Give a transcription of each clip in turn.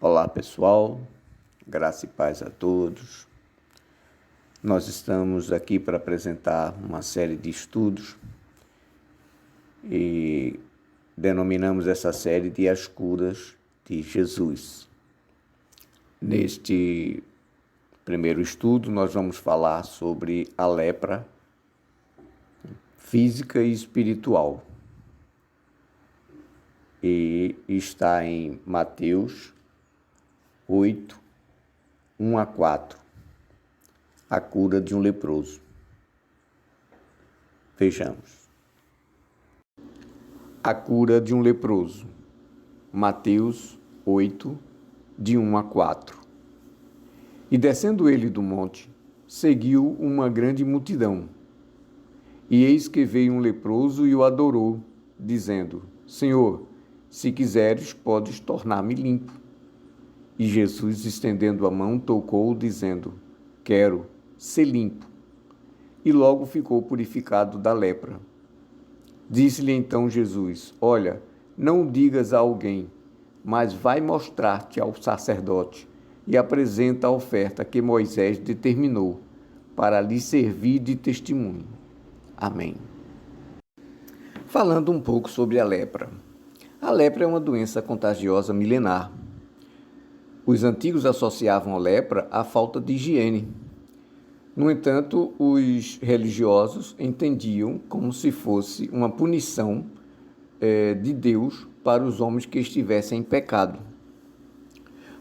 Olá pessoal, graça e paz a todos. Nós estamos aqui para apresentar uma série de estudos e denominamos essa série de As Curas de Jesus. Neste primeiro estudo, nós vamos falar sobre a lepra física e espiritual. E está em Mateus 8, 1 a 4, a cura de um leproso. Vejamos. A cura de um leproso. Mateus 8, de 1 a 4. E descendo ele do monte, seguiu uma grande multidão. E eis que veio um leproso e o adorou, dizendo: Senhor, se quiseres, podes tornar-me limpo. E Jesus, estendendo a mão, tocou-o, dizendo: Quero, ser limpo. E logo ficou purificado da lepra. Disse-lhe então Jesus: Olha, não digas a alguém, mas vai mostrar-te ao sacerdote e apresenta a oferta que Moisés determinou, para lhe servir de testemunho. Amém. Falando um pouco sobre a lepra. A lepra é uma doença contagiosa milenar. Os antigos associavam a lepra à falta de higiene. No entanto, os religiosos entendiam como se fosse uma punição de Deus para os homens que estivessem em pecado.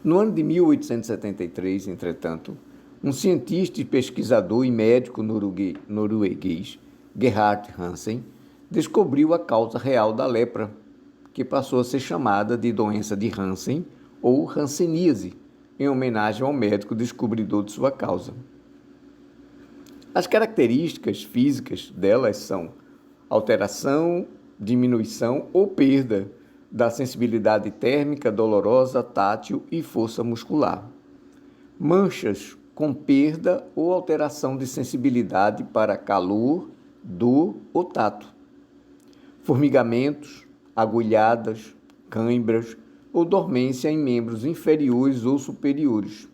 No ano de 1873, entretanto, um cientista e pesquisador e médico norueguês, Gerhard Hansen, descobriu a causa real da lepra, que passou a ser chamada de doença de Hansen ou hanseníase, em homenagem ao médico descobridor de sua causa. As características físicas delas são alteração, diminuição ou perda da sensibilidade térmica, dolorosa, tátil e força muscular. Manchas com perda ou alteração de sensibilidade para calor, dor ou tato. Formigamentos, agulhadas, cãibras ou dormência em membros inferiores ou superiores.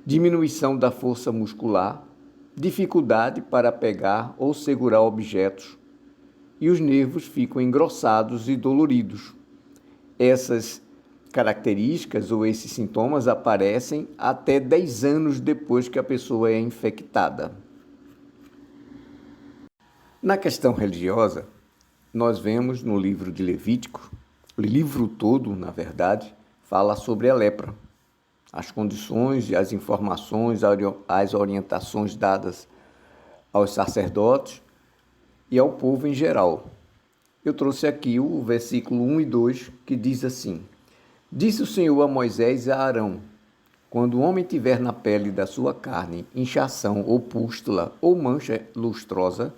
Diminuição da força muscular, dificuldade para pegar ou segurar objetos, e os nervos ficam engrossados e doloridos. Essas características ou esses sintomas aparecem até 10 anos depois que a pessoa é infectada. Na questão religiosa, nós vemos no livro de Levítico, o livro todo, na verdade, fala sobre a lepra, as condições e as informações, as orientações dadas aos sacerdotes e ao povo em geral. Eu trouxe aqui o versículo 1 e 2, que diz assim: Disse o Senhor a Moisés e a Arão: Quando o homem tiver na pele da sua carne inchação ou pústula ou mancha lustrosa,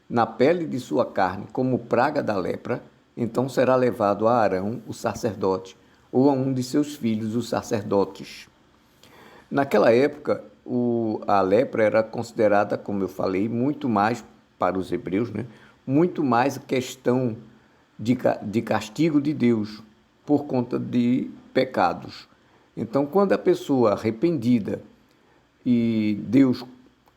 na pele de sua carne como praga da lepra, então será levado a Arão, o sacerdote, ou a um de seus filhos, os sacerdotes. Naquela época, a lepra era considerada, como eu falei, muito mais, para os hebreus, muito mais questão de castigo de Deus, por conta de pecados. Então, quando a pessoa arrependida e Deus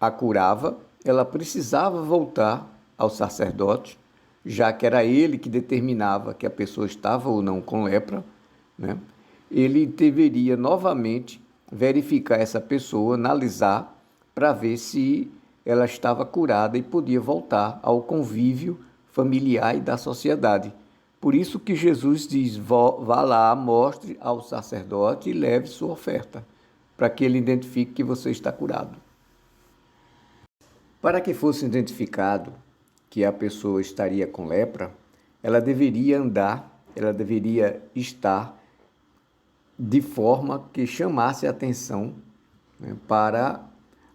a curava, ela precisava voltar ao sacerdote, já que era ele que determinava que a pessoa estava ou não com lepra, ele deveria novamente verificar essa pessoa, analisar, para ver se ela estava curada e podia voltar ao convívio familiar e da sociedade. Por isso que Jesus diz: vá lá, mostre ao sacerdote e leve sua oferta, para que ele identifique que você está curado. Para que fosse identificado que a pessoa estaria com lepra, ela deveria estar de forma que chamasse a atenção para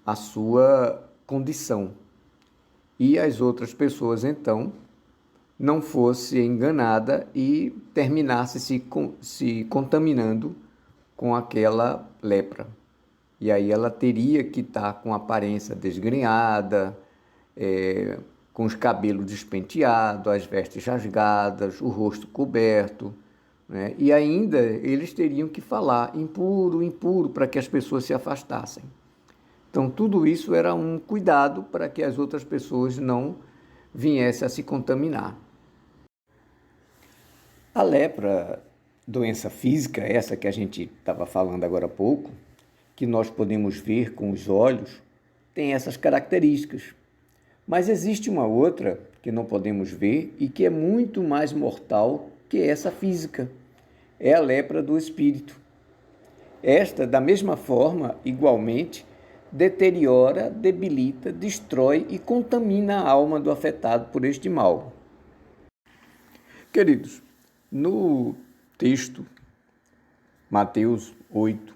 a sua condição. E as outras pessoas, então, não fosse enganada e terminasse se contaminando com aquela lepra. E aí ela teria que estar com a aparência desgrenhada, com os cabelos despenteados, as vestes rasgadas, o rosto coberto, né? E ainda eles teriam que falar impuro, impuro, para que as pessoas se afastassem. Então, tudo isso era um cuidado para que as outras pessoas não viessem a se contaminar. A lepra, doença física, essa que a gente estava falando agora há pouco, que nós podemos ver com os olhos, tem essas características. Mas existe uma outra que não podemos ver e que é muito mais mortal que essa física. É a lepra do espírito. Esta, da mesma forma, igualmente, deteriora, debilita, destrói e contamina a alma do afetado por este mal. Queridos, no texto Mateus 8,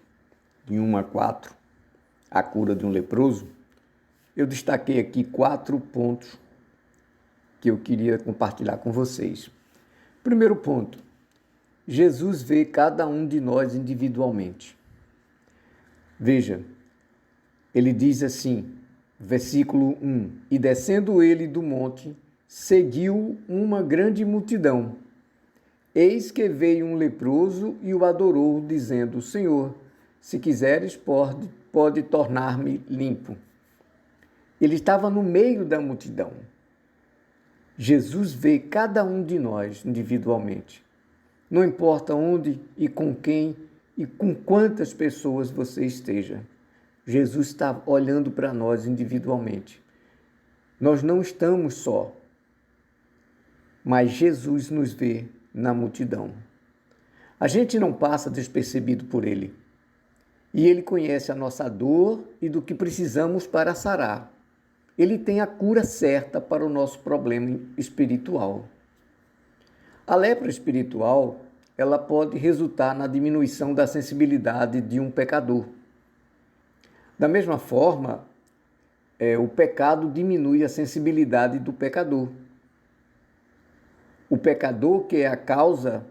de 1 a 4, a cura de um leproso, eu destaquei aqui 4 pontos que eu queria compartilhar com vocês. Primeiro ponto, Jesus vê cada um de nós individualmente. Veja, ele diz assim, versículo 1, e descendo ele do monte, seguiu uma grande multidão. Eis que veio um leproso e o adorou, dizendo, Senhor, se quiseres, pode tornar-me limpo. Ele estava no meio da multidão. Jesus vê cada um de nós individualmente. Não importa onde e com quem e com quantas pessoas você esteja. Jesus está olhando para nós individualmente. Nós não estamos só, mas Jesus nos vê na multidão. A gente não passa despercebido por ele. E ele conhece a nossa dor e do que precisamos para sarar. Ele tem a cura certa para o nosso problema espiritual. A lepra espiritual, ela pode resultar na diminuição da sensibilidade de um pecador. Da mesma forma, o pecado diminui a sensibilidade do pecador. O pecador, que é a causa,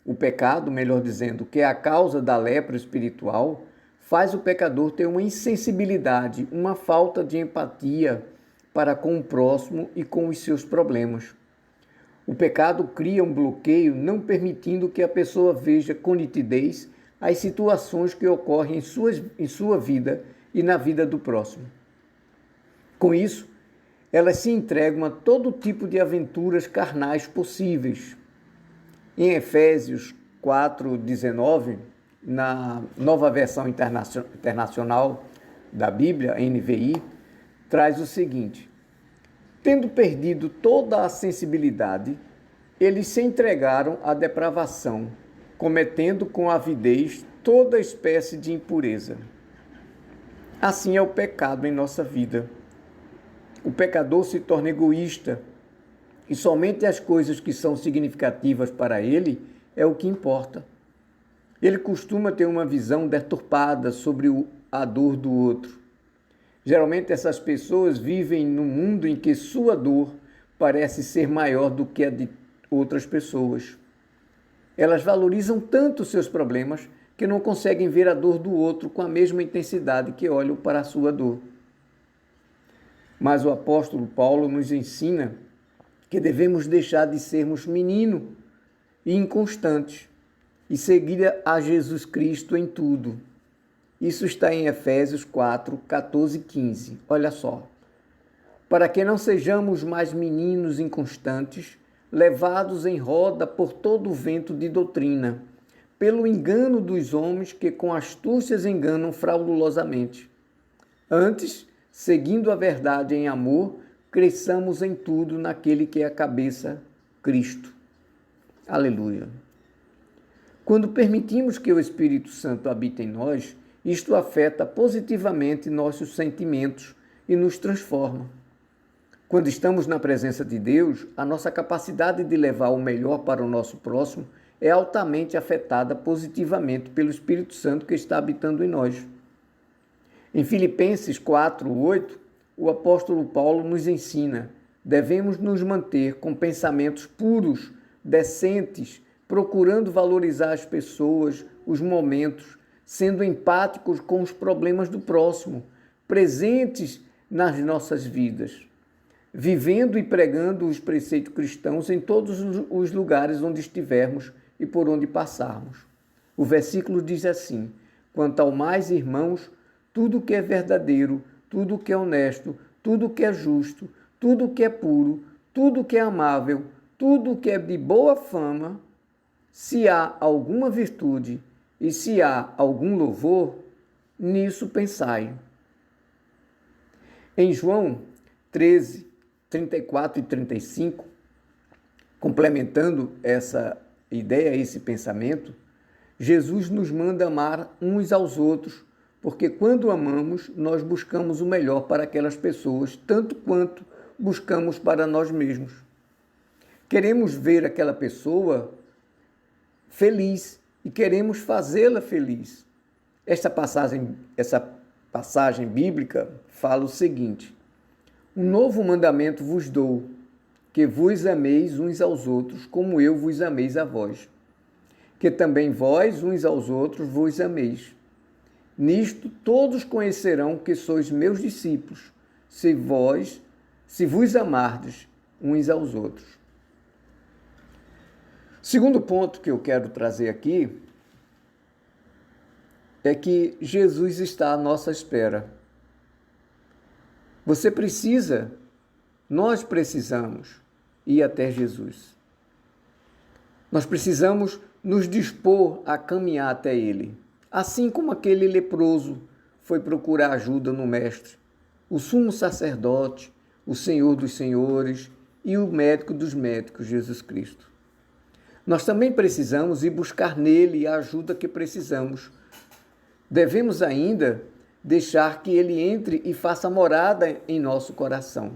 o pecado, melhor dizendo, que é a causa da lepra espiritual, faz o pecador ter uma insensibilidade, uma falta de empatia para com o próximo e com os seus problemas. O pecado cria um bloqueio, não permitindo que a pessoa veja com nitidez as situações que ocorrem em sua vida e na vida do próximo. Com isso, elas se entregam a todo tipo de aventuras carnais possíveis. Em Efésios 4:19, na nova versão internacional da Bíblia, NVI, traz o seguinte: tendo perdido toda a sensibilidade, eles se entregaram à depravação, cometendo com avidez toda espécie de impureza. Assim é o pecado em nossa vida. O pecador se torna egoísta e somente as coisas que são significativas para ele é o que importa. Ele costuma ter uma visão deturpada sobre a dor do outro. Geralmente essas pessoas vivem num mundo em que sua dor parece ser maior do que a de outras pessoas. Elas valorizam tanto seus problemas que não conseguem ver a dor do outro com a mesma intensidade que olham para a sua dor. Mas o apóstolo Paulo nos ensina que devemos deixar de sermos menino e inconstantes e seguir a Jesus Cristo em tudo. Isso está em Efésios 4, 14 e 15. Olha só. Para que não sejamos mais meninos inconstantes, levados em roda por todo o vento de doutrina, pelo engano dos homens que com astúcias enganam fraudulosamente. Antes, seguindo a verdade em amor, cresçamos em tudo naquele que é a cabeça, Cristo. Aleluia. Quando permitimos que o Espírito Santo habite em nós, isto afeta positivamente nossos sentimentos e nos transforma. Quando estamos na presença de Deus, a nossa capacidade de levar o melhor para o nosso próximo é altamente afetada positivamente pelo Espírito Santo que está habitando em nós. Em Filipenses 4:8, o apóstolo Paulo nos ensina: devemos nos manter com pensamentos puros, decentes, procurando valorizar as pessoas, os momentos, sendo empáticos com os problemas do próximo, presentes nas nossas vidas, vivendo e pregando os preceitos cristãos em todos os lugares onde estivermos e por onde passarmos. O versículo diz assim: quanto ao mais, irmãos, tudo que é verdadeiro, tudo que é honesto, tudo que é justo, tudo que é puro, tudo que é amável, tudo que é de boa fama, se há alguma virtude e se há algum louvor, nisso pensai. Em João 13, 34 e 35, complementando essa ideia, esse pensamento, Jesus nos manda amar uns aos outros, porque quando amamos, nós buscamos o melhor para aquelas pessoas, tanto quanto buscamos para nós mesmos. Queremos ver aquela pessoa feliz e queremos fazê-la feliz. Essa passagem bíblica fala o seguinte: um novo mandamento vos dou, que vos ameis uns aos outros, como eu vos ameis a vós. Que também vós uns aos outros vos ameis. Nisto todos conhecerão que sois meus discípulos, se vos amardes uns aos outros. Segundo ponto que eu quero trazer aqui é que Jesus está à nossa espera. Nós precisamos ir até Jesus. Nós precisamos nos dispor a caminhar até Ele. Assim como aquele leproso foi procurar ajuda no Mestre, o sumo sacerdote, o Senhor dos senhores e o médico dos médicos, Jesus Cristo. Nós também precisamos ir buscar nele a ajuda que precisamos. Devemos ainda deixar que ele entre e faça morada em nosso coração.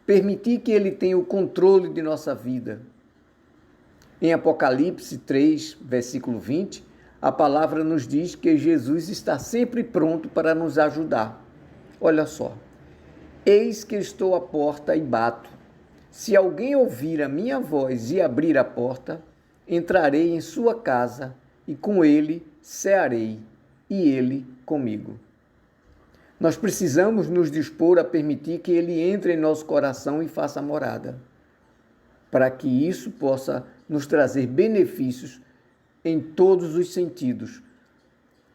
Permitir que ele tenha o controle de nossa vida. Em Apocalipse 3, versículo 20, a palavra nos diz que Jesus está sempre pronto para nos ajudar. Olha só. Eis que estou à porta e bato. Se alguém ouvir a minha voz e abrir a porta, entrarei em sua casa e com ele cearei e ele comigo. Nós precisamos nos dispor a permitir que ele entre em nosso coração e faça morada, para que isso possa nos trazer benefícios em todos os sentidos,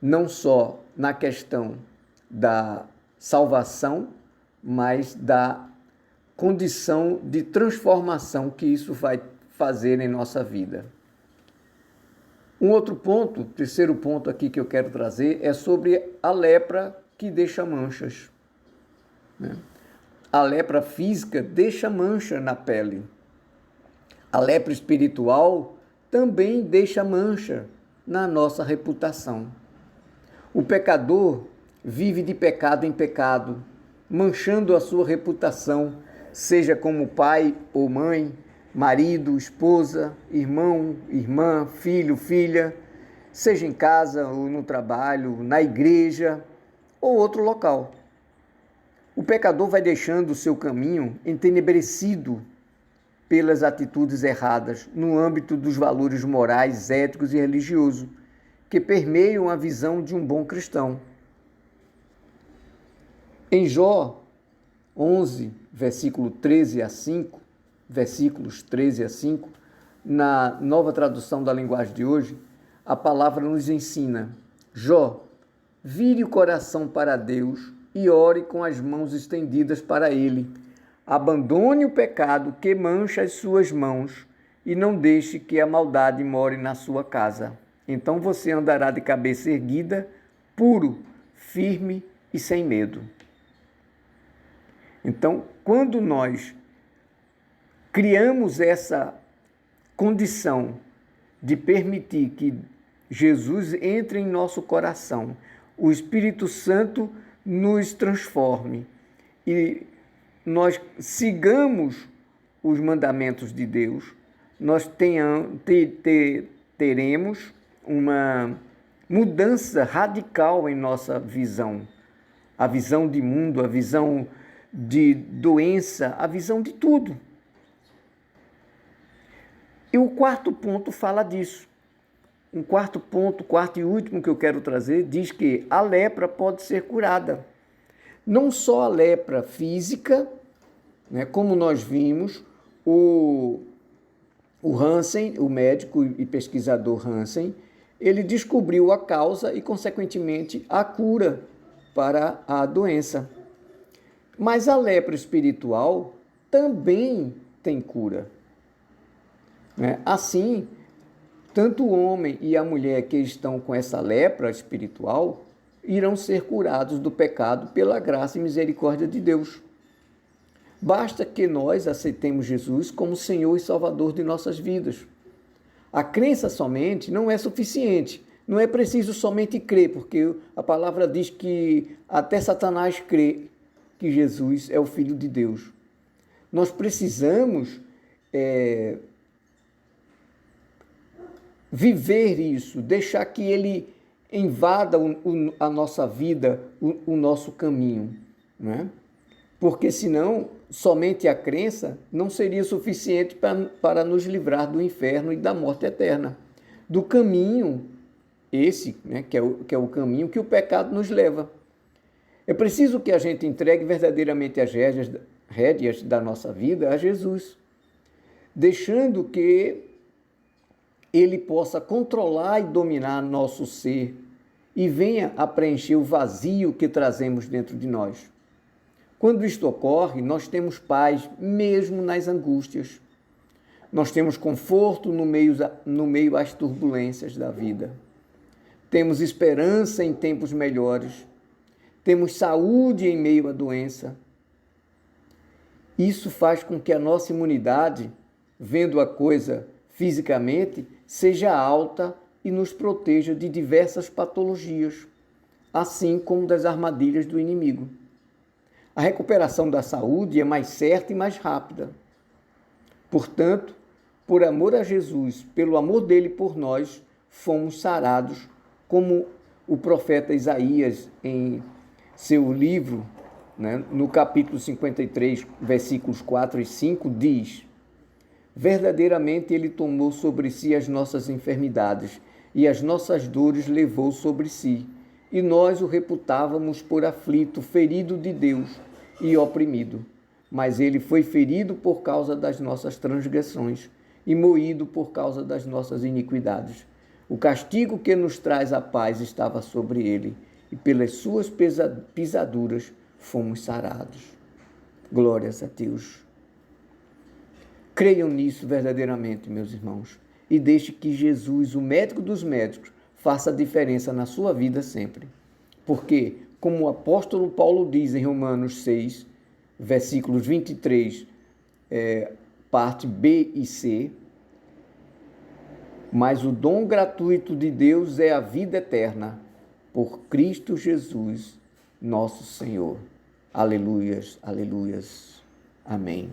não só na questão da salvação, mas da condição de transformação que isso vai fazer em nossa vida. Um outro ponto, terceiro ponto aqui que eu quero trazer, é sobre a lepra que deixa manchas. A lepra física deixa mancha na pele. A lepra espiritual também deixa mancha na nossa reputação. O pecador vive de pecado em pecado, manchando a sua reputação, seja como pai ou mãe, marido, esposa, irmão, irmã, filho, filha, seja em casa ou no trabalho, na igreja ou outro local. O pecador vai deixando o seu caminho entenebrecido pelas atitudes erradas no âmbito dos valores morais, éticos e religiosos que permeiam a visão de um bom cristão. Em Jó 11, versículos 13 a 5, na nova tradução da linguagem de hoje, a palavra nos ensina: Jó, vire o coração para Deus e ore com as mãos estendidas para Ele. Abandone o pecado que mancha as suas mãos e não deixe que a maldade more na sua casa. Então você andará de cabeça erguida, puro, firme e sem medo. Então, quando nós criamos essa condição de permitir que Jesus entre em nosso coração, o Espírito Santo nos transforme e nós sigamos os mandamentos de Deus, nós teremos uma mudança radical em nossa visão, a visão de mundo, a visão de doença, a visão de tudo. E o quarto ponto fala disso. Um quarto e último que eu quero trazer, diz que a lepra pode ser curada. Não só a lepra física, né, como nós vimos, o O Hansen, o médico e pesquisador Hansen, ele descobriu a causa e, consequentemente, a cura para a doença. Mas a lepra espiritual também tem cura. Assim, tanto o homem e a mulher que estão com essa lepra espiritual irão ser curados do pecado pela graça e misericórdia de Deus. Basta que nós aceitemos Jesus como Senhor e Salvador de nossas vidas. A crença somente não é suficiente. Não é preciso somente crer, porque a palavra diz que até Satanás crê que Jesus é o Filho de Deus. Nós precisamos viver isso, deixar que ele invada a nossa vida, o nosso caminho, né? Porque senão somente a crença não seria suficiente para nos livrar do inferno e da morte eterna, do caminho esse, né, que é o caminho que o pecado nos leva. É preciso que a gente entregue verdadeiramente as rédeas da nossa vida a Jesus, deixando que ele possa controlar e dominar nosso ser e venha a preencher o vazio que trazemos dentro de nós. Quando isto ocorre, nós temos paz mesmo nas angústias. Nós temos conforto no meio às turbulências da vida. Temos esperança em tempos melhores. Temos saúde em meio à doença. Isso faz com que a nossa imunidade, vendo a coisa fisicamente, seja alta e nos proteja de diversas patologias, assim como das armadilhas do inimigo. A recuperação da saúde é mais certa e mais rápida. Portanto, por amor a Jesus, pelo amor dele por nós, fomos sarados, como o profeta Isaías, em seu livro, né, no capítulo 53, versículos 4 e 5, diz: verdadeiramente ele tomou sobre si as nossas enfermidades e as nossas dores levou sobre si. E nós o reputávamos por aflito, ferido de Deus e oprimido. Mas ele foi ferido por causa das nossas transgressões e moído por causa das nossas iniquidades. O castigo que nos traz a paz estava sobre ele, e pelas suas pisaduras fomos sarados. Glórias a Deus. Creiam nisso verdadeiramente, meus irmãos, e deixe que Jesus, o médico dos médicos, faça a diferença na sua vida sempre. Porque, como o apóstolo Paulo diz em Romanos 6, versículos 23, parte B e C, mas o dom gratuito de Deus é a vida eterna, por Cristo Jesus, nosso Senhor. Aleluias, aleluias. Amém.